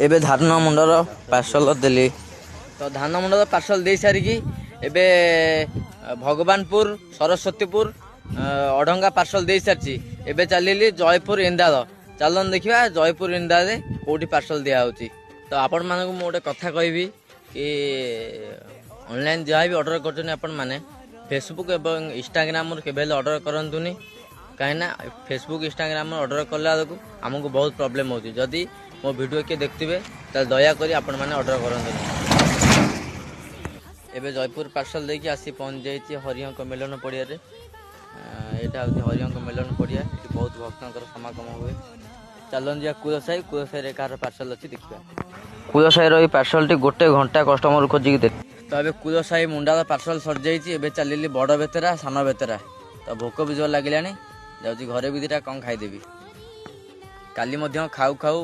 ଏବେ ଧାନ ମୁଣ୍ଡର ପାର୍ସଲ ଦେଲି ତ ଧାନ ମୁଣ୍ଡର ପାର୍ସଲ ଦେଇ ସାରିକି ଏବେ ଭଗବାନପୁର ସରସ୍ୱତୀପୁର ଅଢଙ୍ଗା ପାର୍ସଲ ଦେଇ ସାରିଛି। ଏବେ ଚାଲିଲି ଜୟପୁର ଇନ୍ଦାଳ। ଚାଲନ୍ତୁ ଦେଖିବା ଜୟପୁର ଇନ୍ଦାଳରେ କେଉଁଠି ପାର୍ସଲ ଦିଆହେଉଛି। ତ ଆପଣମାନଙ୍କୁ ମୁଁ ଗୋଟେ କଥା କହିବି କି ଅନଲାଇନ୍ ଯାହା ବି ଅର୍ଡ଼ର କରୁଛନ୍ତି ଆପଣମାନେ ଫେସବୁକ୍ ଏବଂ ଇନଷ୍ଟାଗ୍ରାମରୁ କେବେ ହେଲେ ଅର୍ଡ଼ର କରନ୍ତୁନି। କାହିଁକିନା ଫେସବୁକ୍ ଇନଷ୍ଟାଗ୍ରାମରେ ଅର୍ଡ଼ର କଲା ବେଳକୁ ଆମକୁ ବହୁତ ପ୍ରୋବ୍ଲେମ୍ ହେଉଛି। ଯଦି ମୋ ଭିଡ଼ିଓ କିଏ ଦେଖୁଥିବେ ତାହେଲେ ଦୟାକରି ଆପଣମାନେ ଅର୍ଡ଼ର କରନ୍ତୁନି। ଏବେ ଜୟପୁର ପାର୍ସଲ ଦେଇକି ଆସି ପହଞ୍ଚି ଯାଇଛି ହରିହଙ୍କ ମିଲନ ପଡ଼ିଆରେ। ଏଇଟା ହେଉଛି ହରିହଙ୍କ ମିଲନ ପଡ଼ିଆ। ଏଠି ବହୁତ ଭକ୍ତଙ୍କର ସମାଗମ ହୁଏ। ଚାଲନ୍ତୁ ଯିବା କୁଳସାହି। କୁଳସାହିରେ କାହାର ପାର୍ସଲ ଅଛି ଦେଖିବା। କୁଳସାହିର ଏଇ ପାର୍ସଲଟି ଗୋଟେ ଘଣ୍ଟା କଷ୍ଟମର ଖୋଜିକି ଦେଲି। ତ ଏବେ କୁଳସାହି ମୁଣ୍ଡାର ପାର୍ସଲ ସରିଯାଇଛି। ଏବେ ଚାଲିଲି ବଡ଼ ବେତେରା ସାନ ବେତେରା। ତ ଭୋକ ବି ଜୋର ଲାଗିଲାଣି, ଯାଉଛି ଘରେ ବି ଦୁଇଟା କ'ଣ ଖାଇଦେବି। କାଲି ମଧ୍ୟ ଖାଉ ଖାଉ